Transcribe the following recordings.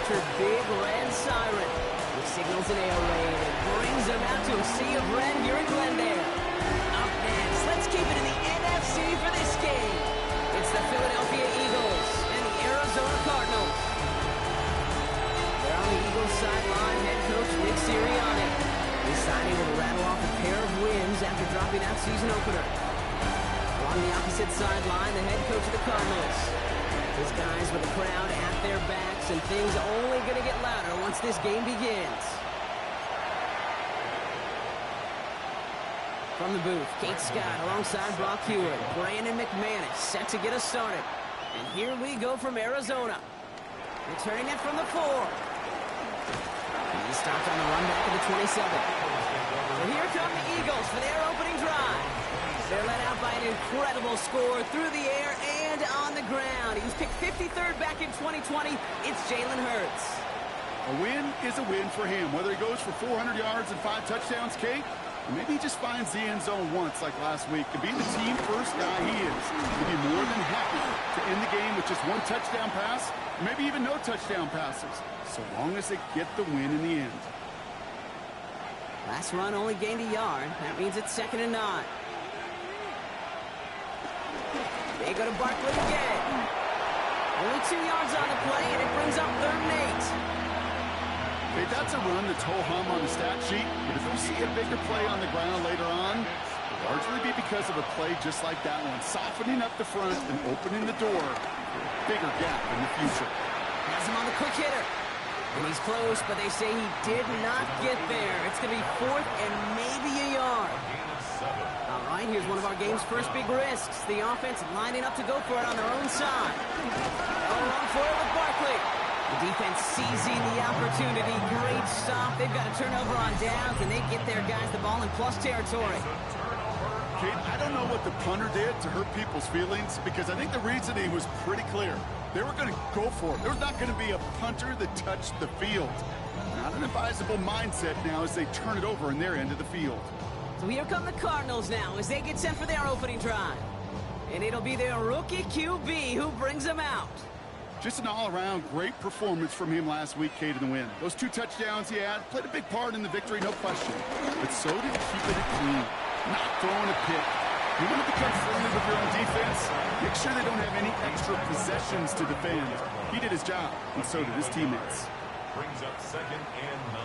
Electric big red siren, which signals an air raid and brings them out to a sea of red here in Glendale. Up next, let's keep it in the NFC for this game. It's the Philadelphia Eagles and the Arizona Cardinals. They're on the Eagles sideline, head coach Nick Sirianni. This signing will rattle off a pair of wins after dropping that season opener. On the opposite sideline, the head coach of the Cardinals. His guys with the crowd at their backs, and things only going to get louder once this game begins. From the booth, Kate Scott alongside Brock Hewitt. Brandon McManus set to get us started. And here we go from Arizona. Returning it from the 4. He stopped on the run back of the 27. So here come the Eagles for their opening drive. They're led out by an incredible score through the air and on the ground. He was picked 53rd back in 2020. It's Jalen Hurts. A win is a win for him, whether he goes for 400 yards and 5 touchdowns, Kate, or maybe he just finds the end zone once like last week. To be the team-first guy he is, he'd be more than happy to end the game with just 1 touchdown pass, or maybe even no touchdown passes, so long as they get the win in the end. Last run only gained a yard. That means it's 2nd and 9. They go to Barkley again. Only 2 yards on the play, and it brings up 3rd and 8. Okay, that's a run that's ho-hum on the stat sheet, but if we see a bigger play on the ground later on, it'll largely be because of a play just like that one, softening up the front and opening the door for a bigger gap in the future. Has him on the quick hitter. And he's close, but they say he did not get there. It's going to be 4th and maybe a yard. All right, here's one of our game's first big risks. The offense lining up to go for it on their own side. They'll run for it with Barkley. The defense seizing the opportunity. Great stop. They've got a turnover on downs, and they get their guys the ball in plus territory. Kate, I don't know what the punter did to hurt people's feelings, because I think the reasoning was pretty clear. They were going to go for it. There's not going to be a punter that touched the field. Not an advisable mindset now as they turn it over in their end of the field. So here come the Cardinals now as they get set for their opening drive. And it'll be their rookie QB who brings them out. Just an all-around great performance from him last week, Kate, in the win. Those 2 touchdowns he had played a big part in the victory, no question. But so did keeping it clean, not throwing a pick. You want to become friendly with your own defense? Make sure they don't have any extra possessions to defend. He did his job, and so did his teammates. Brings up 2nd and 9.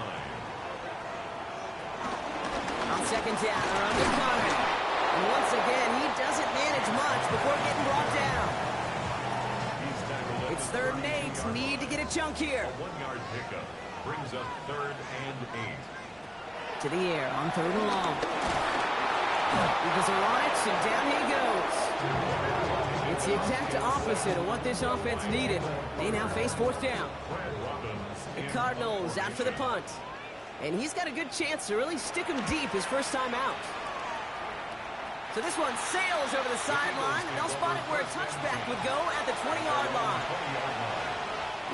On 2nd down, they're under Connor. And once again, he doesn't manage much before getting brought down. It's 3rd and 8. Need to get a chunk here. A 1-yard pickup brings up 3rd and 8. To the air on 3rd and long. Eagles are on it, and down he goes. It's the exact opposite of what this offense needed. They now face 4th down. The Cardinals out for the punt. And he's got a good chance to really stick him deep his first time out. So this one sails over the sideline, and they'll spot it where a touchback would go at the 20-yard line.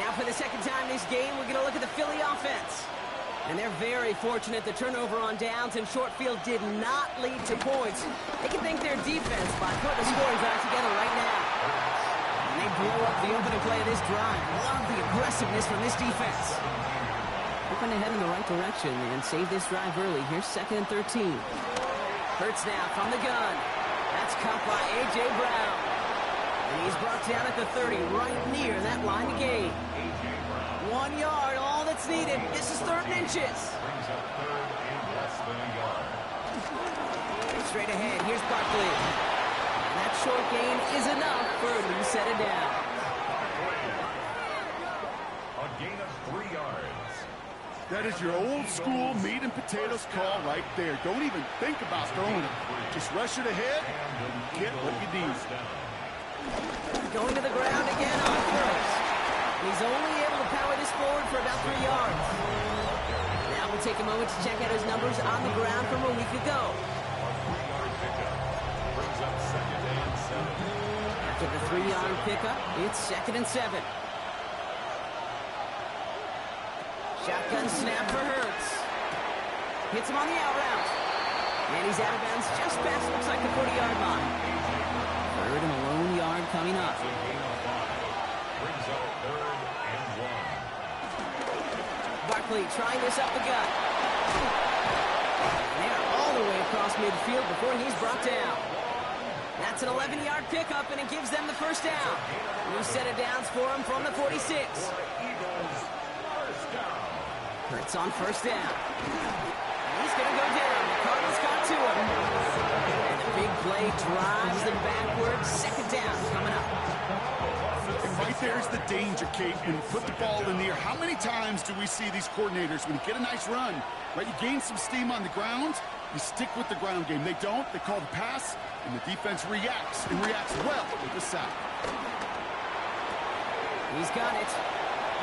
Now for the 2nd time this game, we're going to look at the Philly offense. And they're very fortunate the turnover on downs and short field did not lead to points. They can thank their defense by putting a scoring drive together right now. And they blow up the opening play of this drive. Love the aggressiveness from this defense. Hoping to head in the right direction and save this drive early. Here's 2nd and 13. Hurts now from the gun. That's caught by A.J. Brown. And he's brought down at the 30, right near that line of gain. 1 yard, all that's needed. This is 3rd and inches. Brings up 3rd and less than a yard. Straight ahead, here's Barkley. And that short gain is enough for him to set it down. A gain of 3 yards. That is your old-school meat and potatoes call right there. Don't even think about throwing it. Just rush it ahead and get what you need. Going to the ground again on 1st. He's only able to power this forward for about 3 yards. Now we'll take a moment to check out his numbers on the ground from a week ago. A 3-yard pickup brings up 2nd and 7. After the 3-yard pickup, it's 2nd and 7. Shotgun snap for Hurts. Hits him on the out route. And he's out of bounds just past, looks like the 40-yard line. 3rd and a lone yard coming up. Brings up 3rd and 1. Barkley trying this up the gut. And they're all the way across midfield before he's brought down. That's an 11-yard pickup, and it gives them the first down. New set of downs for him from the 46. Hurts on first down. And he's going to go down. The Cardinals got to him. And the big play drives them backwards. Second down coming up. And right there's the danger, Kate, when you put the ball in the air. How many times do we see these coordinators, when you get a nice run, right, you gain some steam on the ground, you stick with the ground game. They don't. They call the pass, and the defense reacts, and reacts well with the sack. He's got it.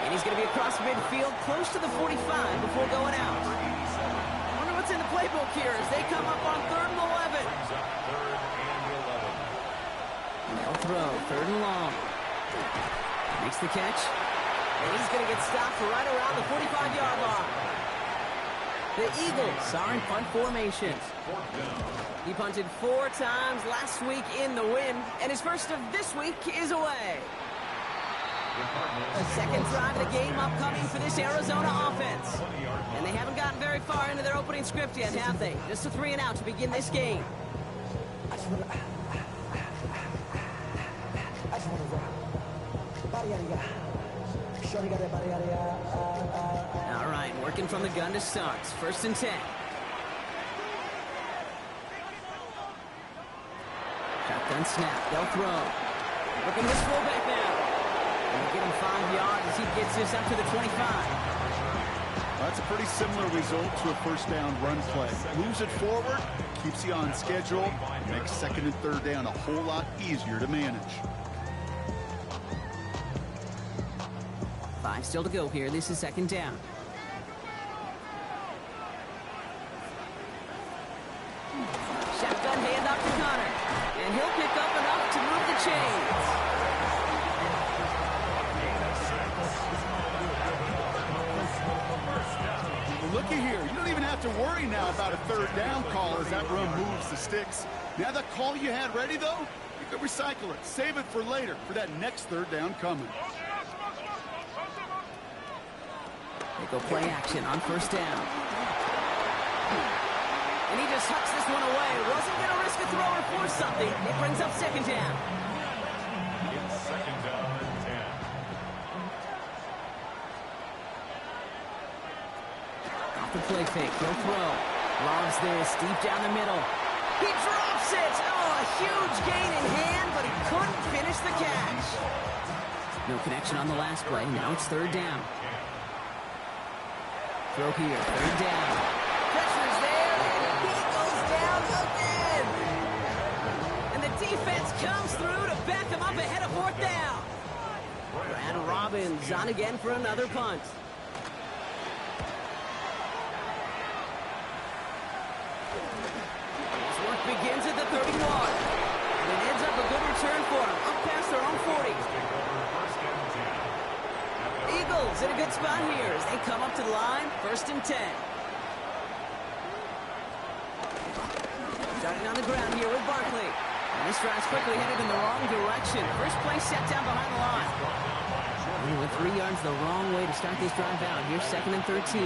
And he's going to be across midfield, close to the 45 before going out. Wonder what's in the playbook here as they come up on 3rd and 11. They'll throw, 3rd and long. Makes the catch. And he's going to get stopped right around the 45-yard line. The Eagles are in punt formation. He punted 4 times last week in the win, and his first of this week is away. The second drive of the game upcoming for this Arizona offense. And they haven't gotten very far into their opening script yet, have they? Just a 3 and out to begin this game. All right, working from the gun to start. 1st and 10. Shotgun snap. They'll throw. Looking at his fullback now. And they'll give him 5 yards as he gets this up to the 25. That's a pretty similar result to a first down run play. Moves it forward, keeps you on schedule, makes 2nd and 3rd down a whole lot easier to manage. 5 still to go here. This is 2nd down. Shotgun handoff to Connor. And he'll pick up enough to move the chains. Looky here, you don't even have to worry now about a 3rd down call as that run moves the sticks. Now that call you had ready, though, you could recycle it. Save it for later, for that next 3rd down coming. They go play action on 1st down. And he just hucks this one away. Wasn't going to risk a throw or force something. It brings up 2nd down. It's 2nd down and 10. Off the play fake, he'll throw. Logs this deep down the middle. He drops it! Oh, a huge gain in hand, but he couldn't finish the catch. No connection on the last play. Now it's 3rd down. Throw here, 3rd down. Pressure's there, and he goes down again. And the defense comes through to back him up ahead of 4th down. Brad Robbins on again for another punt. Begins at the 31. And it ends up a good return for them, up past their own 40. Eagles in a good spot here as they come up to the line, 1st and 10. Starting on the ground here with Barkley. And this drive's quickly headed in the wrong direction. First play set down behind the line. He went 3 yards the wrong way to start this drive out. Here's 2nd and 13.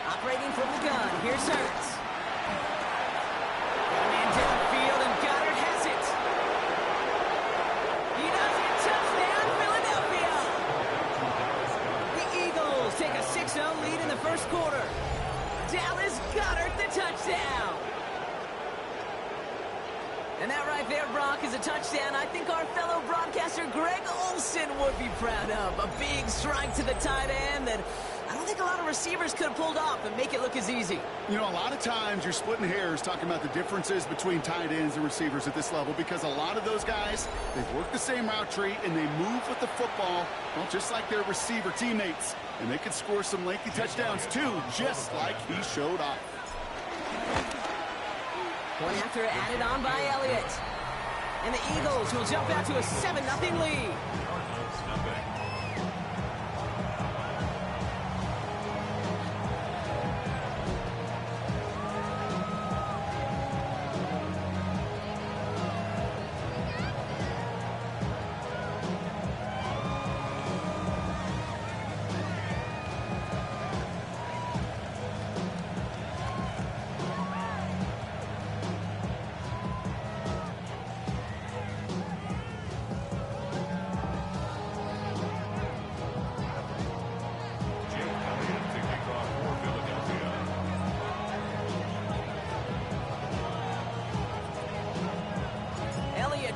Operating from the gun, here's Hurts. Downfield, and Goddard has it. He does it. Touchdown, Philadelphia. The Eagles take a 6-0 lead in the 1st quarter. Dallas Goddard, the touchdown. And that right there, Brock, is a touchdown I think our fellow broadcaster Greg Olsen would be proud of. A big strike to the tight end that I don't think a lot of receivers could have pulled off and make it look as easy. You know, a lot of times you're splitting hairs talking about the differences between tight ends and receivers at this level because a lot of those guys, they've worked the same route tree and they move with the football, well, just like their receiver teammates. And they could score some lengthy touchdowns too, just like he showed off. Point after added on by Elliott. And the Eagles will jump out to a 7-0 lead.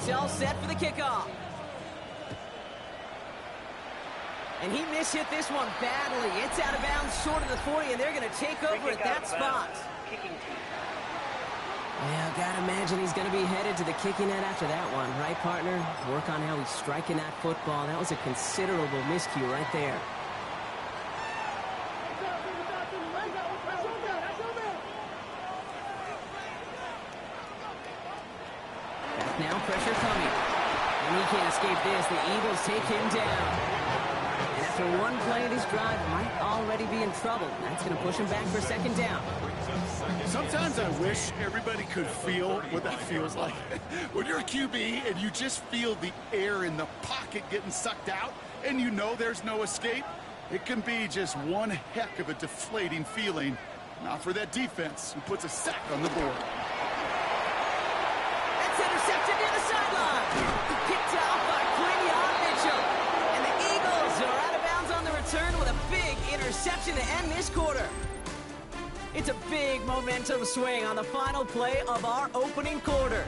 It's all set for the kickoff. And he mishit this one badly. It's out of bounds short of the 40, and they're going to take over at that spot. Yeah, gotta imagine he's going to be headed to the kicking net after that one. Right, partner? Work on how he's striking that football. That was a considerable miscue right there. Back now, pressure coming. And he can't escape this. The Eagles take him down. And after one play, this drive might already be in trouble. That's going to push him back for second down. Sometimes I wish everybody could feel what that feels like. When you're a QB and you just feel the air in the pocket getting sucked out and you know there's no escape, it can be just one heck of a deflating feeling. Not for that defense who puts a sack on the board. That's intercepted near the sideline. Picked off by Quinion Mitchell. And the Eagles are out of bounds on the return with a big interception to end this quarter. It's a big momentum swing on the final play of our opening quarter.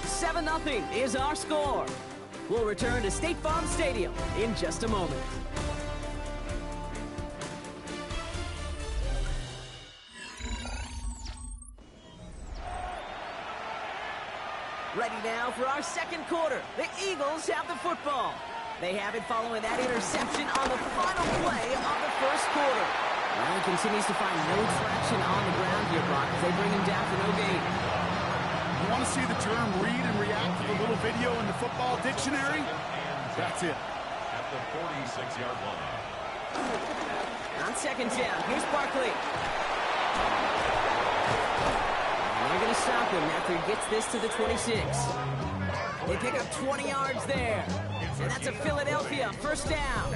7-0 is our score. We'll return to State Farm Stadium in just a moment. Ready now for our second quarter. The Eagles have the football. They have it following that interception on the final play of the first quarter. Well, he continues to find no traction on the ground here, Brock, as they bring him down for no gain. You want to see the term read and react to the little video in the football dictionary? That's it. At the 46-yard line. On second down, here's Barkley. And they're going to stop him after he gets this to the 26. They pick up 20 yards there. And that's a Philadelphia first down.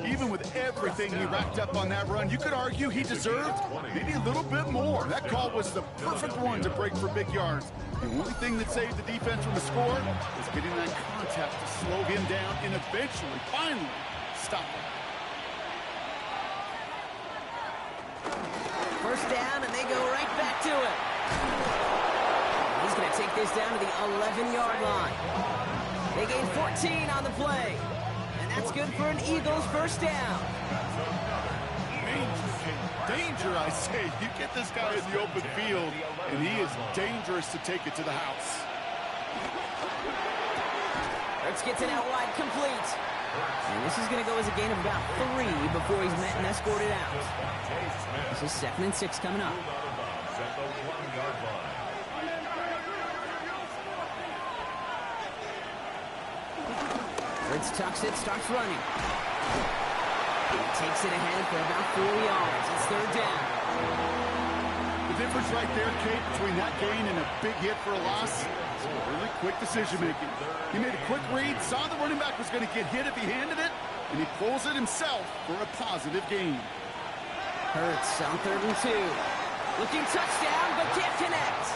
Even with everything he racked up on that run, you could argue he deserved maybe a little bit more. That call was the perfect one to break for big yards. The only thing that saved the defense from the score was getting that contact to slow him down and eventually, finally, stop him. First down, and they go right back to it. He's going to take this down to the 11-yard line. They gain 14 on the play. And that's good for an Eagles first down. Danger, I say. You get this guy in the open field, and he is dangerous to take it to the house. Hurts gets it out wide, complete. And this is going to go as a gain of about 3 before he's met and escorted out. This is 2nd and 6 coming up. Hurts tucks it, starts running. He takes it ahead for about 4 yards. It's third down. The difference right there, Kate, between that gain and a big hit for a loss is really quick decision-making. He made a quick read, saw the running back was going to get hit if he handed it, and he pulls it himself for a positive gain. Hurts on 3rd and 2. Looking touchdown, but can't connect.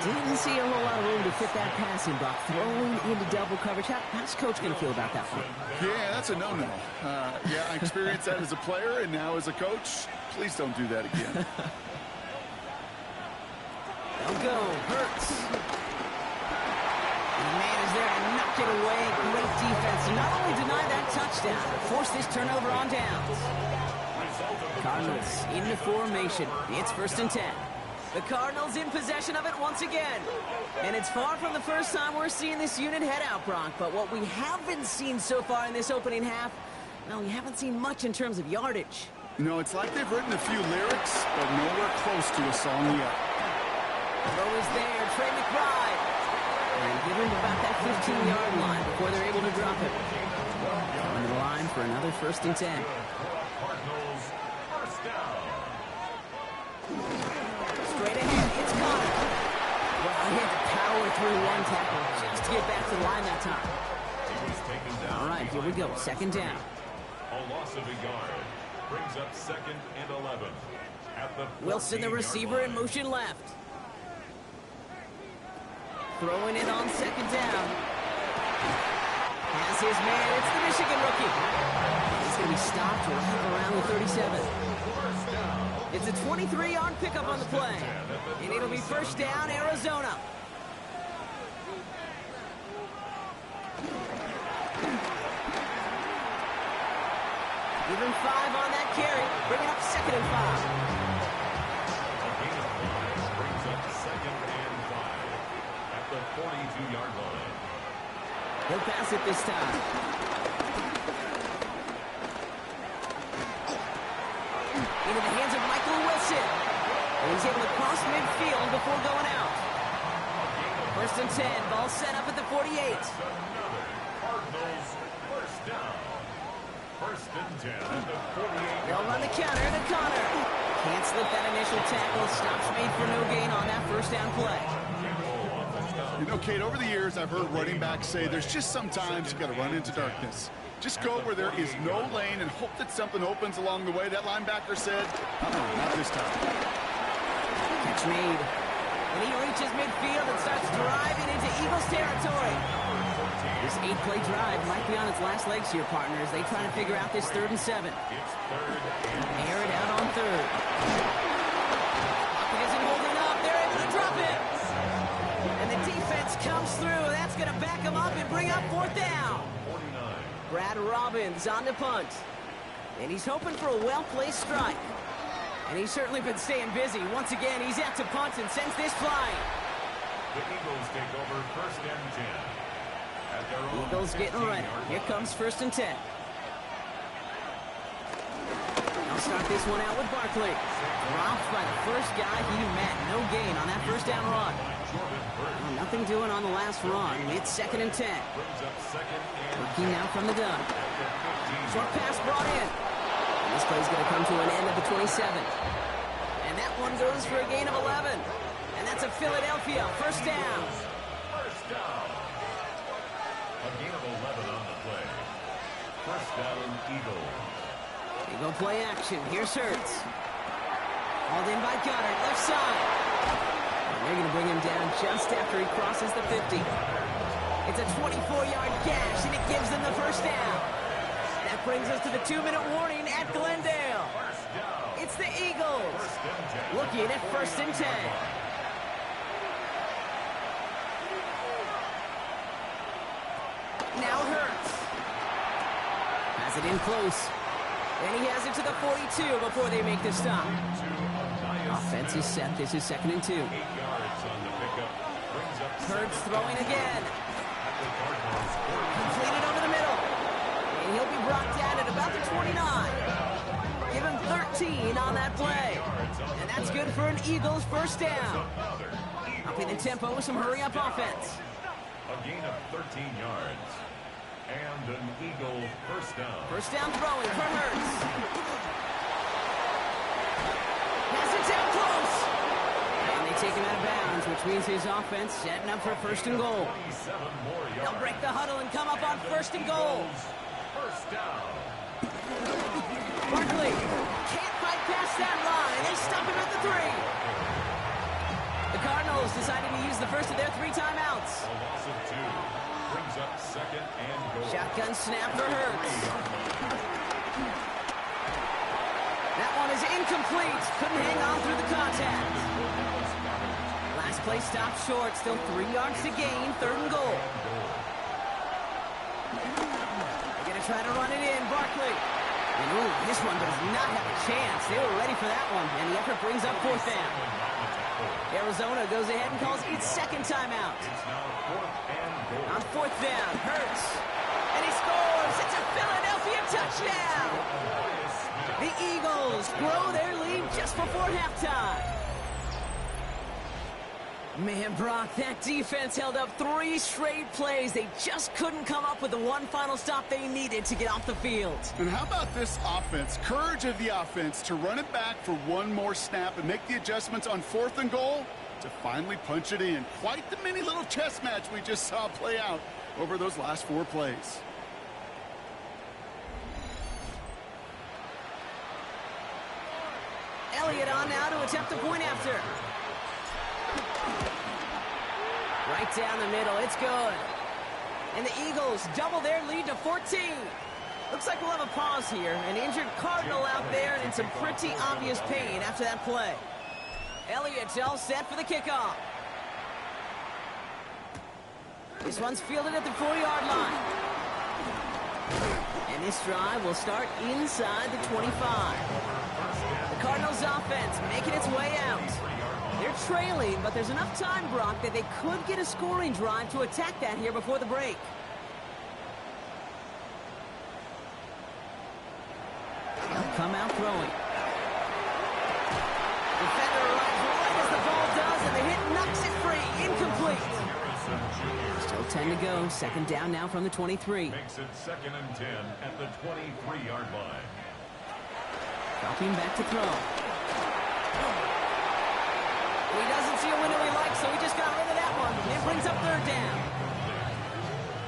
Didn't see a whole lot of room to fit that passing block. Throwing into double coverage. How's Coach going to feel about that one? Yeah, that's a no-no. Yeah, I experienced that as a player and now as a coach. Please don't do that again. They'll go. Hurts. And the man is there to knock it away. Great defense. Not only deny that touchdown, but force this turnover on downs. Cardinals into formation. It's 1st and 10. The Cardinals in possession of it once again. And it's far from the first time we're seeing this unit head out, Brock. But what we haven't seen so far in this opening half, well, we haven't seen much in terms of yardage. You know, it's like they've written a few lyrics, but nowhere close to a song yet. Throw is there, Trey McBride. And give him about that 15-yard line before they're able to drop it. On the line for another 1st and 10. Cardinals first down. Straight ahead, it's Connor. Well, he had to power through one tackle just to get back to the line that time. He was taken down. All right, here we go, 2nd down. A loss of a yard brings up 2nd and 11. At the Wilson, the receiver, in motion left. Throwing it on 2nd down. Has his man. It's the Michigan rookie. He's going to be stopped right around the 37. It's a 23-yard pickup on the play. And it'll be 1st down, Arizona. Give him 5 on that carry. Bring it up 2nd and 5. A gain of 5 brings up 2nd and 5 at the 42-yard line. He'll pass it this time. Into the hands of Michael Wilson. And he's able to cross midfield before going out. 1st and 10. Ball set up at the 48. Another Cardinals first down. 1st and 10 at the 48. They'll run the counter to Connor. Can't slip that initial tackle. Stops made for no gain on that 1st down play. You know, Kate, over the years, I've heard running backs say there's just sometimes you got to run into darkness. Just go where there is no lane and hope that something opens along the way. That linebacker said, not this time. Catch made. And he reaches midfield and starts driving into Eagles territory. This 8-play drive might be on its last legs here, partners. They try to figure out this 3rd and 7. Air it out on 3rd. He isn't holding up. They're able to drop it. And the defense comes through. That's going to back him up and bring up 4th down. Brad Robbins on the punt. And he's hoping for a well-placed strike. And he's certainly been staying busy. Once again, he's out to punt and sends this flying. The Eagles take over 1st and 10. At their own Eagles getting ready. Here comes 1st and 10. I'll start this one out with Barkley. Dropped by the first guy he met. No gain on that 1st down run. Well, nothing doing on the last run. It's 2nd and 10. Looking now from the gun. Short pass brought in. And this play's going to come to an end at the 27. And that one goes for a gain of 11. And that's a Philadelphia 1st down. First down. A gain of 11 on the play. 1st down, Eagles. Eagle play action. Here's Hurts. Hauled in by Goddard, left side. And they're going to bring him down just after he crosses the 50. It's a 24-yard gash, and it gives them the 1st down. That brings us to the 2-minute warning at Glendale. It's the Eagles looking at 1st and 10. Now Hurts. Has it in close. And he has it to the 42 before they make the stop. Offense is set. This is 2nd and 2. 8 yards on the pickup. Brings up Hurts throwing again. Completed over the middle. And he'll be brought down at about the 29. Give him 13 on that play. And that's good for an Eagles 1st down. Upping the tempo with some hurry-up offense. A gain of 13 yards. And an Eagle 1st down. 1st down throwing for Hurts. Pass it down close. And they take him out of bounds, which means his offense setting up for 1st and goal. 27 more yards. They'll break the huddle and come up on 1st and goal. 1st down. Barkley can't fight past that line. They stop him at the 3. The Cardinals deciding to use the first of their 3 timeouts. A loss of 2. Brings up 2nd and goal. Shotgun snap for Hurts. That one is incomplete. Couldn't hang on through the contact. Last play stopped short. Still 3 yards to gain. 3rd and goal. They're going to try to run it in. Barkley. And ooh, this one does not have a chance. They were ready for that one. And the effort brings up 4th down. Arizona goes ahead and calls its 2nd timeout. It's now 4th and goal. On 4th down, Hurts. And he scores. It's a Philadelphia touchdown. The Eagles grow their lead just before halftime. Man, Brock, that defense held up 3 straight plays. They just couldn't come up with the one final stop they needed to get off the field. And how about this offense? Courage of the offense to run it back for one more snap and make the adjustments on 4th and goal to finally punch it in. Quite the mini little chess match we just saw play out over those last 4 plays. Elliott on now to attempt the point after. Right down the middle. It's good. And the Eagles double their lead to 14. Looks like we'll have a pause here. An injured Cardinal out there and in some pretty obvious pain after that play. Elliott's all set for the kickoff. This one's fielded at the 4-yard line. And this drive will start inside the 25. The Cardinals offense making its way out. They're trailing, but there's enough time, Brock, that they could get a scoring drive to attack that here before the break. They'll come out throwing. Defender arrives right as the ball does, and the hit knocks it free. Incomplete. Still 10 to go. Second down now from the 23. Makes it 2nd and 10 at the 23-yard line. Dropping back to throw. He doesn't see a window he likes, so he just got rid of that one. It brings up 3rd down.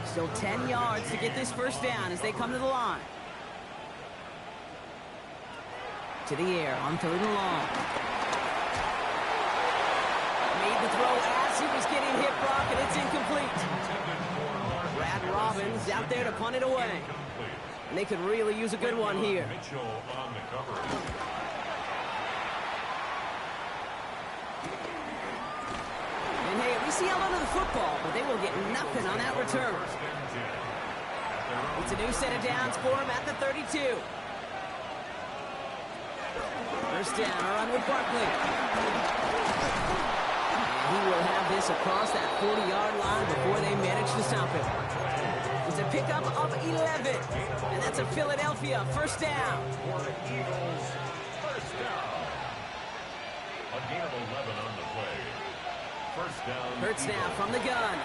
Still 10 yards to get this first down as they come to the line. To the air on 3rd and long. Made the throw as he was getting hit, Brock, and it's incomplete. Brad Robbins out there to punt it away. And they could really use a good one here. Mitchell on the cover. And hey, we see held onto the football, but they will get nothing on that return. It's a new set of downs for him at the 32. First down, a run with Barkley. And he will have this across that 40-yard line before they manage to stop him. It's a pickup of 11, and that's a Philadelphia first down. For the Eagles, first down. A gain of 11 on the play. First down. Hurts now from the gun.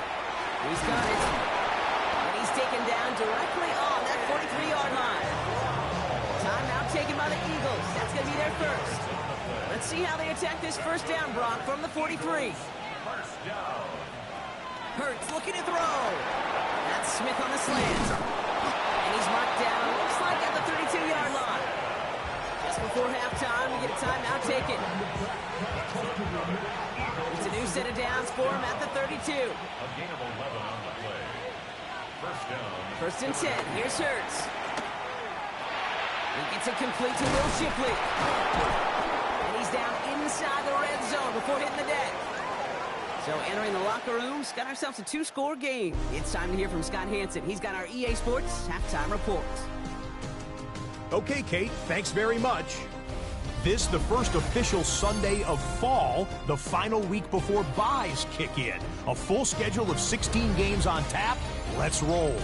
He's got it. And he's taken down directly on that 43-yard line. Timeout taken by the Eagles. That's going to be their first. Let's see how they attack this first down, Brock, from the 43. First down. Hurts looking to throw. That's Smith on the slant. And he's marked down, looks like at the 32-yard line. Just before halftime, we get a timeout taken. It's a new set of downs for him at the 32. A gain of 11 on the play. First down. First and 10. Here's Hurts. He gets it complete to Will Shipley. And he's down inside the red zone before hitting the deck. So entering the locker room, got ourselves a 2-score game. It's time to hear from Scott Hansen. He's got our EA Sports halftime report. Okay, Kate, thanks very much. This, the first official Sunday of fall, the final week before byes kick in. A full schedule of 16 games on tap. Let's roll.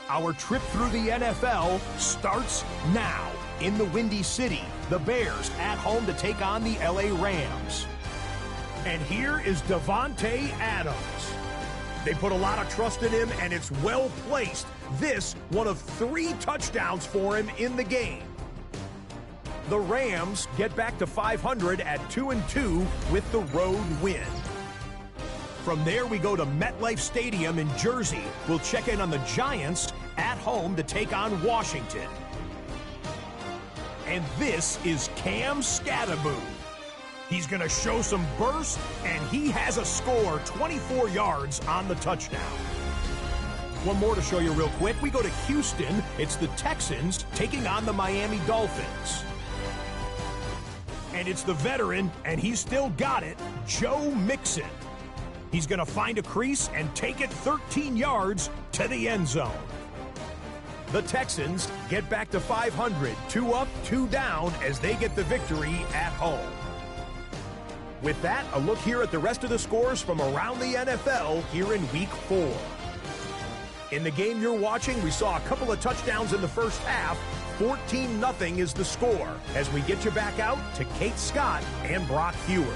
Our trip through the NFL starts now. In the Windy City, the Bears at home to take on the LA Rams. And here is Davante Adams. They put a lot of trust in him, and it's well placed. This, one of 3 touchdowns for him in the game. The Rams get back to 500 at 2-2 with the road win. From there, we go to MetLife Stadium in Jersey. We'll check in on the Giants at home to take on Washington. And this is Cam Scatterbo. He's going to show some burst, and he has a score, 24 yards on the touchdown. One more to show you real quick. We go to Houston. It's the Texans taking on the Miami Dolphins. And it's the veteran, and he's still got it, Joe Mixon. He's going to find a crease and take it 13 yards to the end zone. The Texans get back to 500, 2 up, 2 down as they get the victory at home. With that, a look here at the rest of the scores from around the NFL here in Week 4. In the game you're watching, we saw a couple of touchdowns in the first half. 14-0 is the score as we get you back out to Kate Scott and Brock Heward.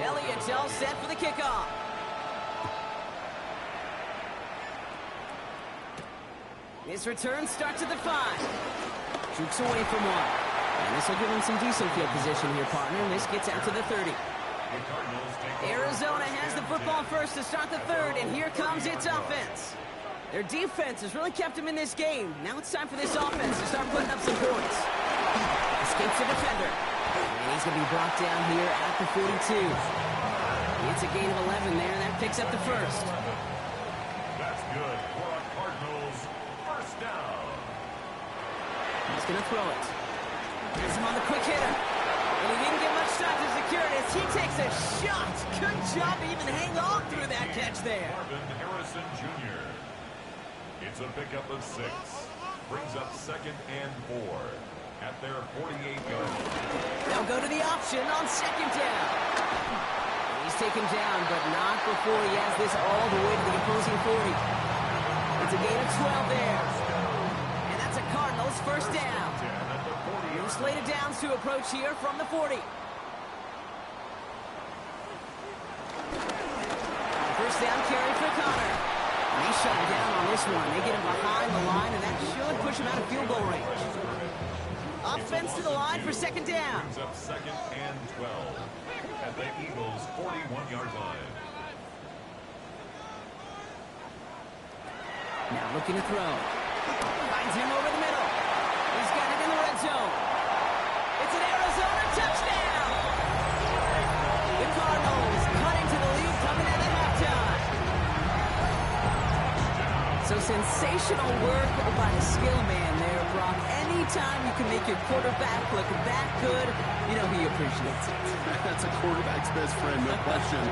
Elliott's all set for the kickoff. His return starts at the 5. Jukes away from 1. And this will give him some decent field position here, partner. And this gets out to the 30. Arizona has the football first to start the 3rd, and here comes its offense. Their defense has really kept them in this game. Now it's time for this offense to start putting up some points. Escapes the defender. And he's going to be brought down here at the 42. It's a gain of 11 there, and that picks up the first. That's good. He's going to throw it. Here's him on the quick hitter. And he didn't get much time to secure it as he takes a shot. Good job to even hang on through that catch there. Marvin Harrison Jr. It's a pickup of 6. Brings up 2nd and 4 at their 48-yard line. They'll go to the option on 2nd down. He's taken down, but not before he has this all the way to the opposing 40. It's a gain of 12 there. And that's a Cardinals first down. New slated downs to approach here from the 40. First down carry for Connor. They shut him down on this one. They get him behind the line, and that should push him out of field goal range. Offense to the line for 2nd down. Brings up 2nd and 12 at the Eagles' 41-yard line. Now looking to throw. Finds him over the middle. He's got it in the red zone. It's an Arizona touchdown. The Cardinals cutting to the lead coming out of halftime. So sensational work by the skill man there, Brock. Anytime you can make your quarterback look that good, you know he appreciates it. That's a quarterback's best friend, no question.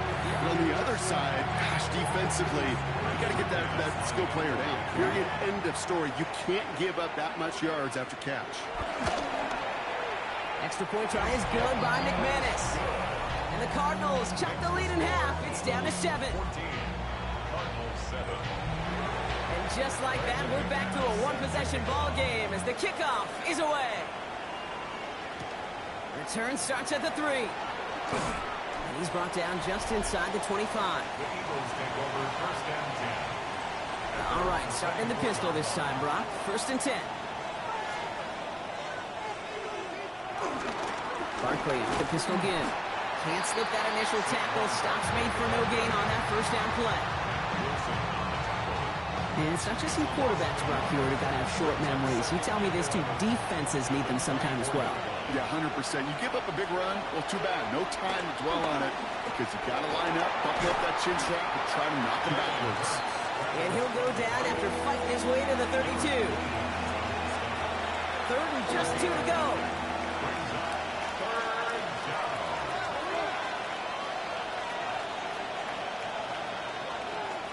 But on the other side, gosh, defensively, you got to get that skill player down. Period. End of story. You can't give up that much yards after catch. Extra point try is good by McManus. And the Cardinals cut the lead in half. It's down to 7. 14. Cardinals 7. And just like that, we're back to a one-possession ball game as the kickoff is away. Return starts at the 3. And he's brought down just inside the 25. The Eagles take over 1st and 10. All right, starting in the pistol this time, Brock. 1st and 10. Barkley with the pistol again. Can't slip that initial tackle. Stops made for no gain on that 1st down play. And it's not just some quarterbacks, Brock, here who got to have short memories. You tell me this too, defenses need them sometimes as well. Yeah, 100%. You give up a big run, well, too bad. No time to dwell on it because you got to line up, buckle up that chin strap, and try to knock him backwards. And he'll go down after fighting his way to the 32. 3rd and just 2 to go.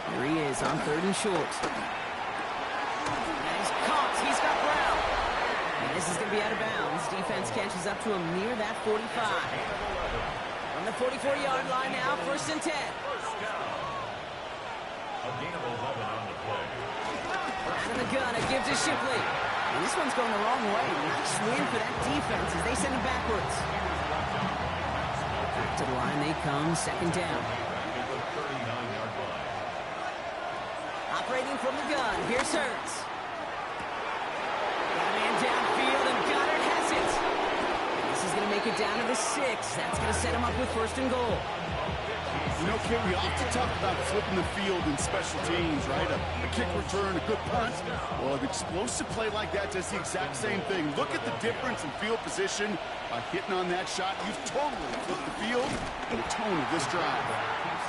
Here he is on 3rd and short. And he's caught. He's got Brown. And this is going to be out of bounds. Defense catches up to him near that 45. On the 44-yard line now, 1st and 10. A gain of 11 on the play. Out of the gun, it gives to Shipley. And this one's going the wrong way. Nice win for that defense as they send him backwards. Back to the line they come, 2nd down. Operating from the gun, here's Hurts. Got a man downfield, and Goddard has it. This is going to make it down to the 6. That's going to set him up with 1st and goal. You know, Kid, we often talk about flipping the field in special teams, right? A kick return, a good punt. Well, an explosive play like that does the exact same thing. Look at the difference in field position by hitting on that shot. You've totally flipped the field and the tone of this drive.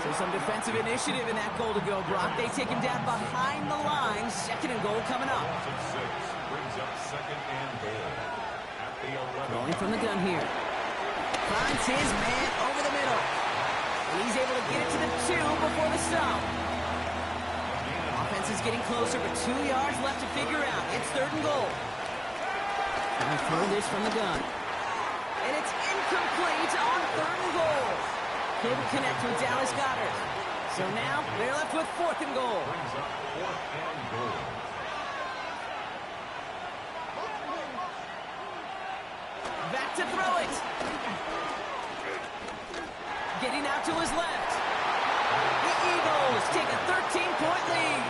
So some defensive initiative in that goal to go, Brock. They take him down behind the line. 2nd and goal coming up. Brings up 2nd and goal at the 11. Rolling from the gun here. Finds his man over the middle. And he's able to get it to the 2 before the stop. Offense is getting closer, but 2 yards left to figure out. It's 3rd and goal. And they throw this from the gun. And it's incomplete on 3rd and goal. Couldn't connect with Dallas Goddard. So now they're left with 4th and goal. Brings up 4th and goal. Back to throw it. Getting out to his left. The Eagles take a 13-point lead.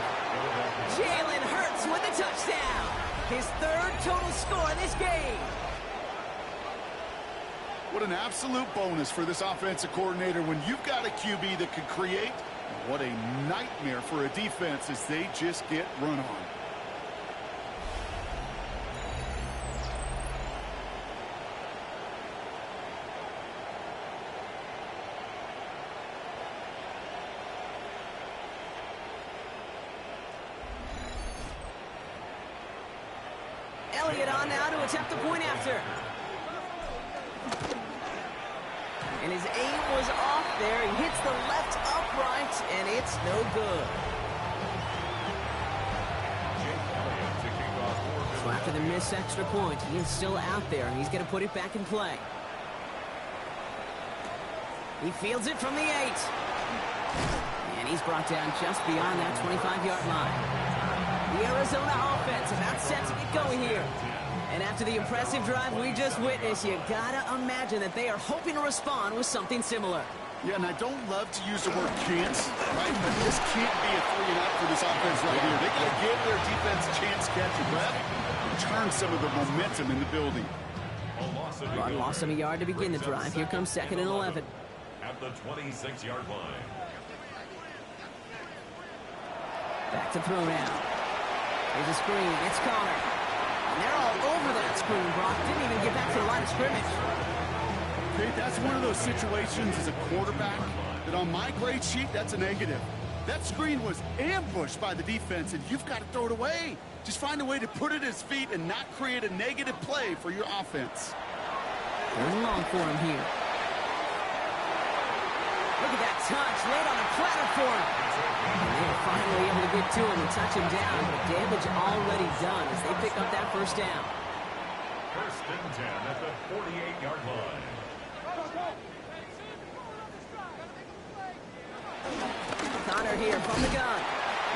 Jalen Hurts with a touchdown. His 3rd total score in this game. What an absolute bonus for this offensive coordinator when you've got a QB that can create. What a nightmare for a defense as they just get run on. Elliott on now to attempt the point after. And his aim was off there. He hits the left upright, and it's no good. So after the missed extra point, he is still out there, and he's going to put it back in play. He fields it from the 8. And he's brought down just beyond that 25-yard line. The Arizona offense about set to get going here. And after the impressive drive we just witnessed, you gotta imagine that they are hoping to respond with something similar. Yeah, and I don't love to use the word chance, right? But this can't be a 3-and-out for this offense right here. They gotta give their defense a chance to catch a breath and turn some of the momentum in the building. Rod lost him a yard to begin the drive. Here comes 2nd and 11. At the 26-yard line. Back to throw now. Here's a screen. It's Connor. And they're all over that screen. Brock didn't even get back to the line of scrimmage. Okay, that's one of those situations as a quarterback that on my grade sheet, that's a negative. That screen was ambushed by the defense, and you've got to throw it away. Just find a way to put it at his feet and not create a negative play for your offense. There's a long for him here. Look at that touch, laid on a platter for him. And they are finally able to get to him and touch him down, but damage already done as they pick up that first down. 1st and 10 at the 48-yard line. Connor here from the gun.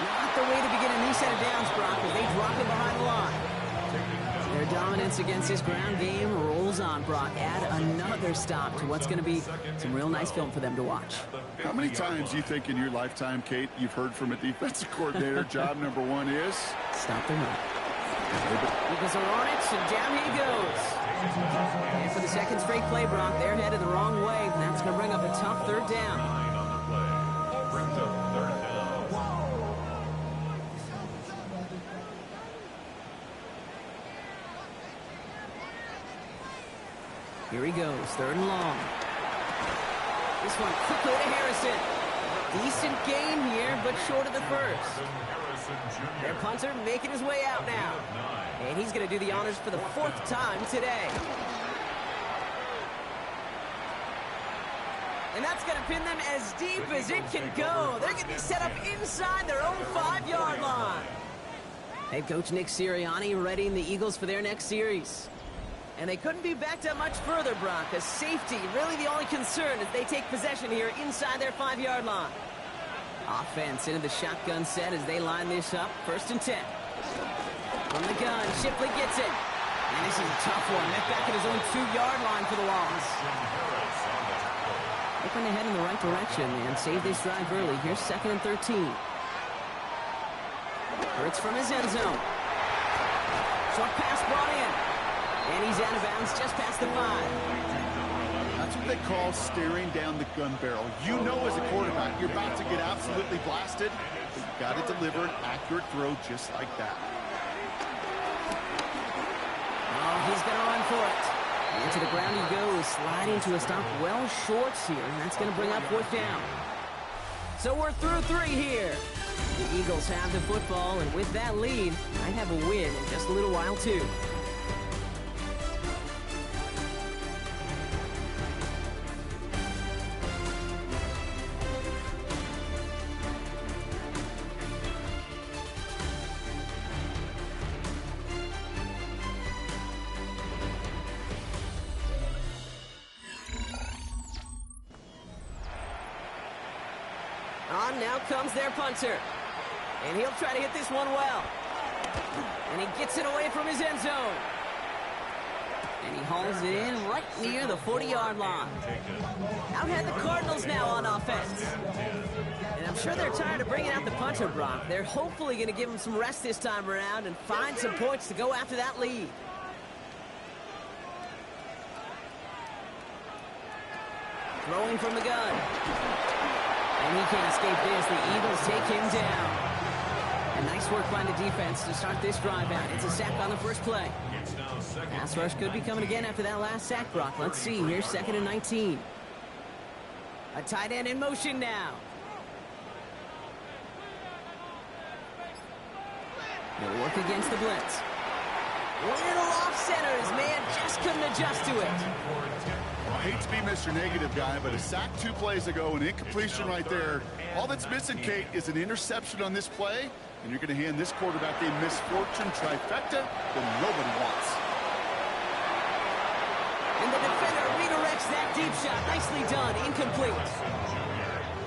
Not the way to begin a new set of downs, Brock, as they drop him behind the line. Their dominance against this ground game rolls on, Brock. Add another stop to what's going to be some real nice film for them to watch. How many times do you think in your lifetime, Kate, you've heard from a defensive coordinator, job number 1 is? Stop the run. Eagles are on it, and down he goes. And for the second straight play, Brock, they're headed the wrong way. And that's going to bring up a tough 3rd down. Here he goes, 3rd and long. This one quickly to Harrison. Decent game here, but short of the first. Their punter making his way out now. And he's going to do the honors for the 4th time today. And that's going to pin them as deep as it can go. They're going to be set up inside their own 5-yard line. Head coach Nick Sirianni readying the Eagles for their next series. And they couldn't be backed up much further, Brock, as safety really the only concern as they take possession here inside their 5-yard line. Offense into the shotgun set as they line this up. 1st and 10. From the gun, Shipley gets it. And this is a tough one. Met back at his own 2-yard line for the loss. Hoping to head in the right direction and save this drive early. Here's 2nd and 13. Hurts from his end zone. Short pass brought in. And he's out of bounds just past the 5. That's what they call staring down the gun barrel. You know as a quarterback, you're about to get absolutely blasted, but you've got to deliver an accurate throw just like that. Oh, he's going to run for it. Into the ground he goes, sliding to a stop well short here, and that's going to bring up 4th down. So we're through 3 here. The Eagles have the football, and with that lead, might have a win in just a little while, too. On now comes their punter. And he'll try to hit this one well. And he gets it away from his end zone. And he hauls it in right near the 40-yard line. Out head the Cardinals now on offense. And I'm sure they're tired of bringing out the punter, Brock. They're hopefully going to give him some rest this time around and find some points to go after that lead. Throwing from the gun. And he can't escape this. The Eagles take him down. And nice work by the defense to start this drive out. It's a sack on the first play. Pass rush could be coming again after that last sack, Brock. Let's see. Here's 2nd and 19. A tight end in motion now. He'll work against the blitz. Little off center. His man just couldn't adjust to it. I hate to be Mr. Negative guy, but a sack 2 plays ago, an incompletion right there. All that's missing, Kate, is an interception on this play, and you're going to hand this quarterback a misfortune trifecta that nobody wants. And the defender redirects that deep shot. Nicely done. Incomplete.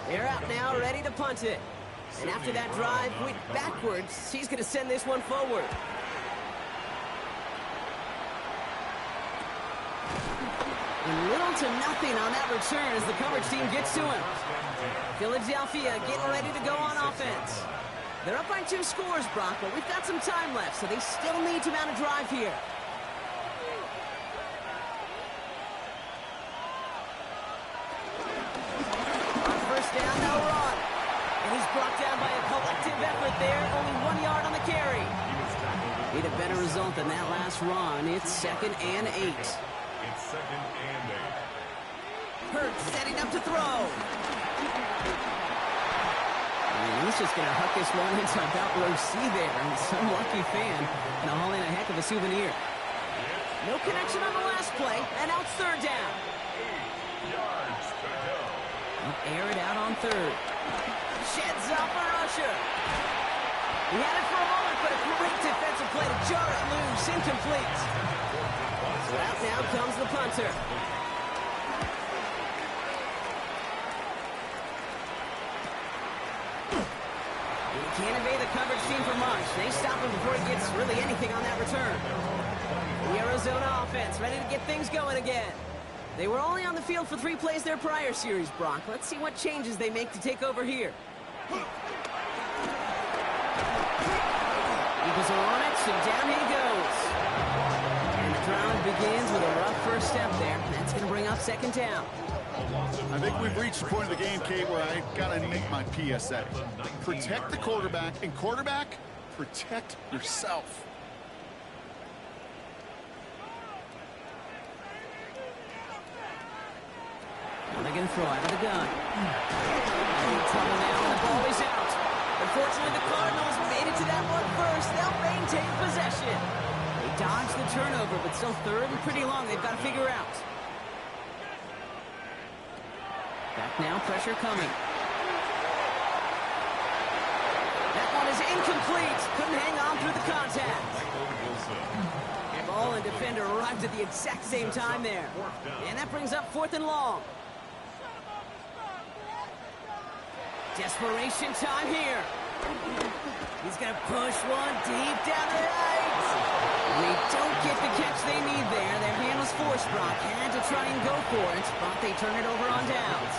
They're out now, ready to punt it. And after that drive went backwards, he's going to send this one forward. And little to nothing on that return as the coverage team gets to him. Philadelphia getting ready to go on offense. They're up by 2 scores, Brock, but we've got some time left, so they still need to mount a drive here. On first down, no run. And he's brought down by a collective effort there. Only 1 yard on the carry. Need a better result than that last run. It's 2nd and 8. It's 2nd and 8. Hurts setting up to throw. And he's just going to huck this one into about row C there. And some lucky fan going to haul in a heck of a souvenir. No connection on the last play, and now it's 3rd down. 8 yards to go. Air it out on 3rd. Sheds off a rusher. He had it for a moment, but a great defensive play to jar it loose. Incomplete. So out now comes the punter. He can't evade the coverage team for much. They stop him before he gets really anything on that return. The Arizona offense ready to get things going again. They were only on the field for 3 plays their prior series, Brock. Let's see what changes they make to take over here. Eagles are on it, so down he goes. And the drive begins with a rough first step there. That's going to bring up 2nd down. I think we've reached the point of the game, Kate, where I got to make my PSA. Protect the quarterback, and quarterback, protect yourself. They're going to throw out of the gun. Trouble now, and the ball is out. Unfortunately, the Cardinals made it to that one first. They'll maintain possession. They dodged the turnover, but still 3rd and pretty long. They've got to figure out. Back now, pressure coming. That one is incomplete. Couldn't hang on through the contact. And ball and defender arrived at the exact same time there. And that brings up 4th and long. Desperation time here. He's going to push one deep down the right. They don't get the catch they need there. Their hand was forced, Brock. Had to try and go for it, but they turn it over on downs.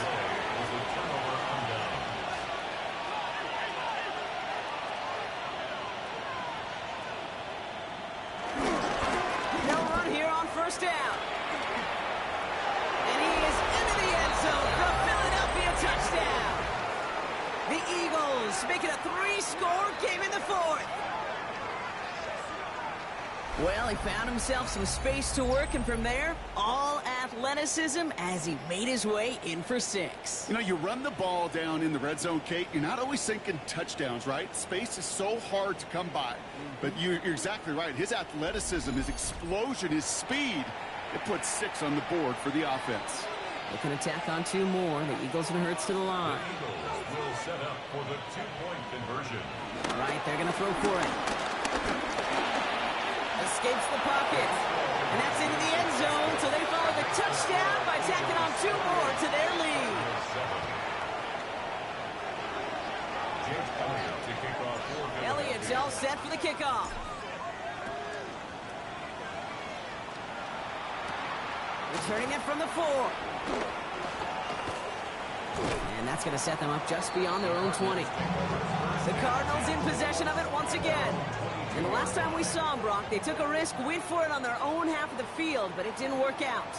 No run here on first down. And he is into the end zone for a Philadelphia touchdown. The Eagles make it a 3-score game in the 4th. Well, he found himself some space to work, and from there, all athleticism as he made his way in for 6. You know, you run the ball down in the red zone, Kate, you're not always thinking touchdowns, right? Space is so hard to come by. But you're exactly right. His athleticism, his explosion, his speed, it puts 6 on the board for the offense. They can attack on 2 more. The Eagles and Hurts to the line. Eagles will set up for the 2-point conversion. All right, they're going to throw for it. Escapes the pocket. And that's into the end zone, so they follow the touchdown by tacking on 2 more to their lead. James Elliott to kick off. Elliott's all set for the kickoff. Returning it from the 4. And that's going to set them up just beyond their own 20. The Cardinals in possession of it once again. And the last time we saw them, Brock, they took a risk, went for it on their own half of the field, but it didn't work out.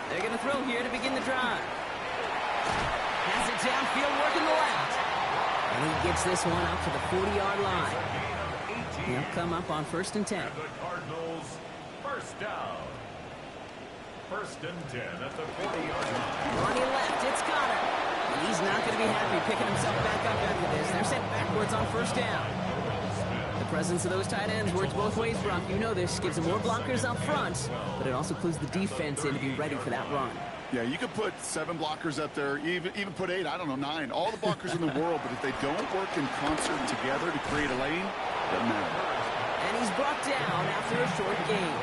They're going to throw here to begin the drive. Has it downfield, working the left. And he gets this one out to the 40-yard line. He'll come up on 1st and 10. And the Cardinals, first down. 1st and 10 at the 40-yard line. On he left, it's Connor. And he's not going to be happy picking himself back up after this. They're sent backwards on 1st down. The presence of those tight ends works both ways, Brock. You know this. Gives them more blockers up front, but it also clues the defense in to be ready for that run. Yeah, you could put 7 blockers up there, even put 8, I don't know, 9. All the blockers in the world, but if they don't work in concert together to create a lane, it doesn't matter. And he's brought down after a short gain.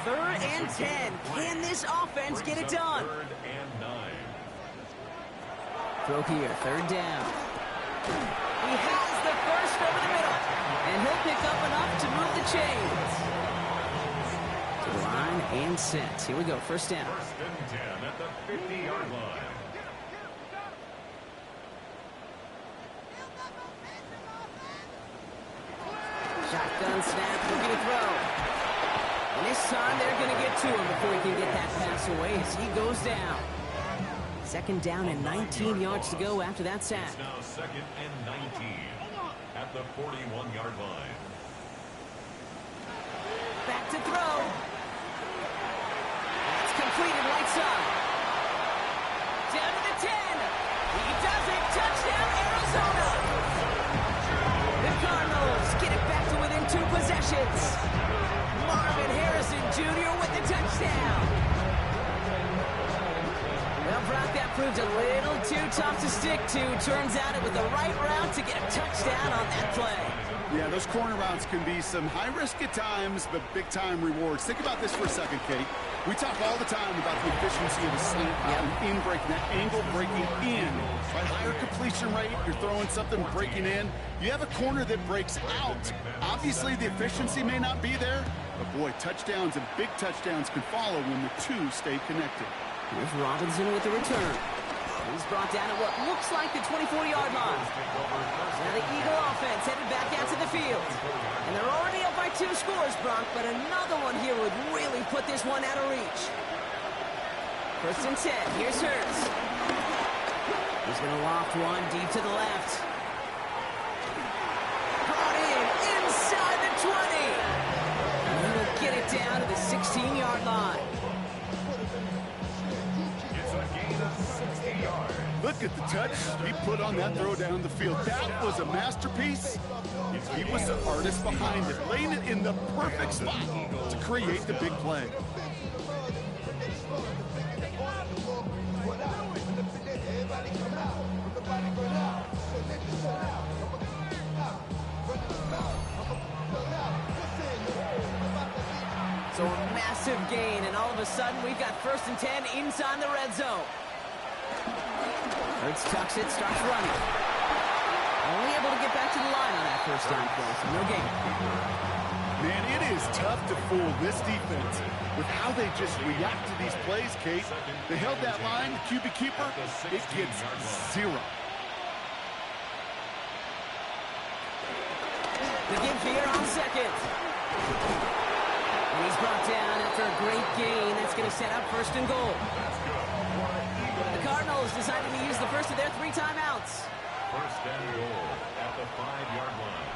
3rd and 10. Can this offense get it done? 3rd and 9. Throw here, 3rd down. He has the first over the middle, and he'll pick up enough to move the chains. To the line and set. Here we go, 1st down. 1st and 10 at the 50-yard line. Shotgun snap, looking to throw. And this time they're going to get to him before he can get that pass away as he goes down. 2nd down and 19 yards to go after that sack. It's now 2nd and 19 at the 41-yard line. Back to throw. That's completed right side. Down to the 10. He does it. Touchdown, Arizona. The Cardinals get it back to within 2 possessions. Marvin Harrison Jr. with the touchdown. Well, Brock, that proved a little too tough to stick to. Turns out it was the right route to get a touchdown on that play. Yeah, those corner routes can be some high risk at times, but big-time rewards. Think about this for a second, Kate. We talk all the time about the efficiency of a slant route and in breaking, that angle breaking in. Right, higher completion rate, you're throwing something breaking in. You have a corner that breaks out. Obviously, the efficiency may not be there, but boy, touchdowns and big touchdowns can follow when the two stay connected. Here's Robinson with the return. He's brought down at what looks like the 24-yard line. Now the Eagle offense headed back out to the field. And they're already up by 2 scores, Brock, but another one here would really put this one out of reach. 1st and 10. Here's Hurts. He's going to loft one deep to the left. Caught in inside the 20. And he will get it down to the 16-yard line. Look at the touch he put on that throw down the field. That was a masterpiece. He was the artist behind it, laying it in the perfect spot to create the big play. So a massive gain, and all of a sudden we've got 1st and 10 inside the red zone. Hurts tucks it, starts running. Only able to get back to the line on that 1st down play, so no gain. Man, it is tough to fool this defense with how they just react to these plays, Kate. They held that line, the QB keeper, it gets 0. The give here on 2nd. And he's brought down after a great gain. That's going to set up 1st and goal. The Cardinals decided to use the first of their 3 timeouts. 1st and goal at the 5-yard line.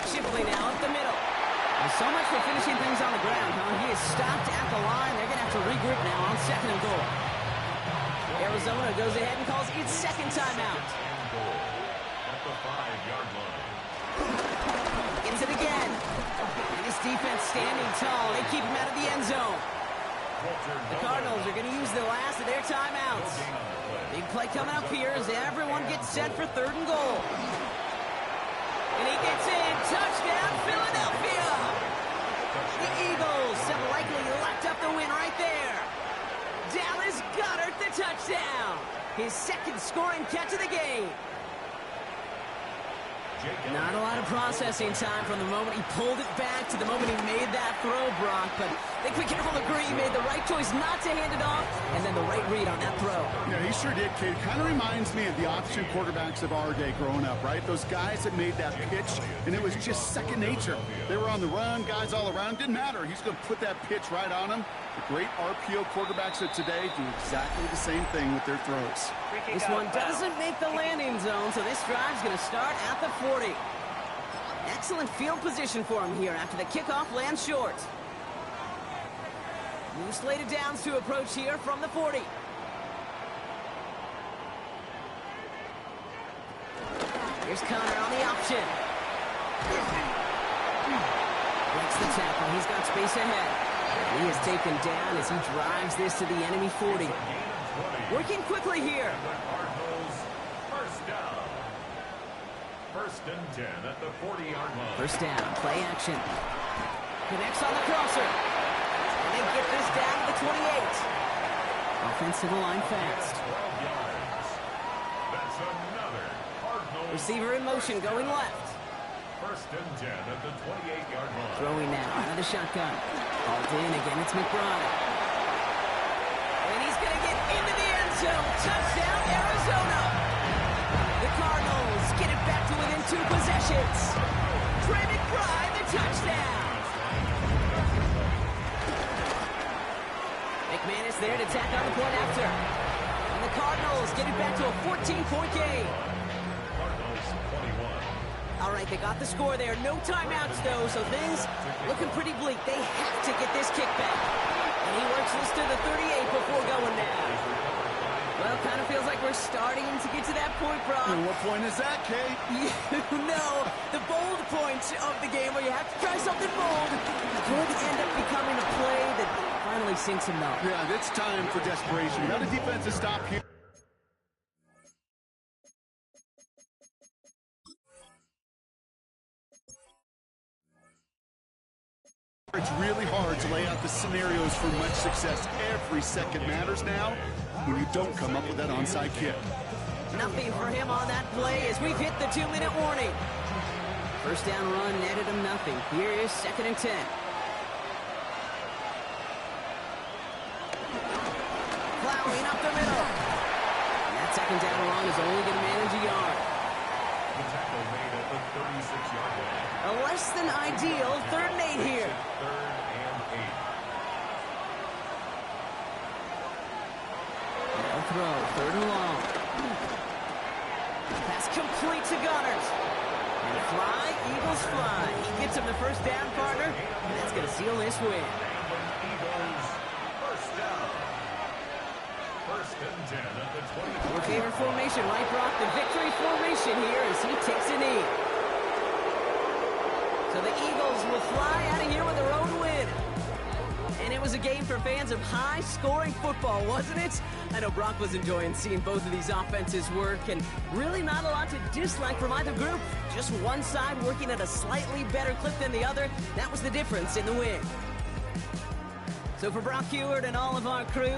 Shipley now up the middle. There's so much for finishing things on the ground, huh? He is stopped at the line. They're going to have to regroup now on 2nd and goal. Arizona goes ahead and calls its 2nd timeout. 2nd and goal at the 5-yard line. Gets it again. And this defense standing tall. They keep him out of the end zone. The Cardinals are going to use the last of their timeouts. Big play coming up here as everyone gets set for 3rd and goal. And he gets in. Touchdown, Philadelphia! The Eagles have likely locked up the win right there. Dallas Goedert the touchdown. His 2nd scoring catch of the game. Not a lot of processing time from the moment he pulled it back to the moment he made that throw, Brock. But I think we can all agree he made the right choice not to hand it off, and then the right read on that throw. Yeah, he sure did, Kate. Kind of reminds me of the option quarterbacks of our day growing up, right? Those guys that made that pitch, and it was just second nature. They were on the run, guys all around. Didn't matter. He's going to put that pitch right on him. The great RPO quarterbacks of today do exactly the same thing with their throws. This one doesn't make the landing zone, so this drive's going to start at the 40. Excellent field position for him here after the kickoff lands short. New slated downs to approach here from the 40. Here's Connor on the option. the tackle. He's got space ahead. He is taken down as he drives this to the enemy 40. Working quickly here. The Cardinals, first down. First and 10 at the 40-yard line. First down, play action. Connects on the crosser. And they get this down to the 28. Offense to the line fast. 12 yards. That's another Cardinals. Receiver in motion, going left. First and 10 at the 28-yard line. Throwing now out of the shotgun. Called in, again it's McBride. And he's going to get into the end zone. Touchdown, Arizona. The Cardinals get it back to within 2 possessions. Trey McBride, the touchdown. McMahon is there to tack on the point after. And the Cardinals get it back to a 14-point game. Cardinals 21. All right, they got the score there. No timeouts, though, so things looking pretty bleak. They have to get this kick back. And he works this to the 38 before going down. Well, kind of feels like we're starting to get to that point, Brock. And what point is that, Kate? You know, the bold point of the game where you have to try something bold. Could end up becoming a play that finally sinks him up. Yeah, it's time for desperation. Got a defensive stop here. It's really hard to lay out the scenarios for much success. Every second matters now when you don't come up with that onside kick. Nothing for him on that play as we've hit the 2-minute warning. First down run netted him nothing. Here is 2nd and 10. Plowing up the middle. And that 2nd down run is only going to manage a yard. The tackle made at the 36-yard line. A less than ideal 3rd and 8 here. 3rd and 8. No throw, 3rd and long. Pass complete to Goddard. And fly, Eagles fly. He gets him the first down, partner, and that's going to seal this win. Eagles, first down. First and 10 at the 20. Your favorite formation, right, Brock? The victory formation here as he takes a knee. So the Eagles will fly out of here with their own win. And it was a game for fans of high-scoring football, wasn't it? I know Brock was enjoying seeing both of these offenses work, and really not a lot to dislike from either group. Just one side working at a slightly better clip than the other. That was the difference in the win. So for Brock Heward and all of our crew,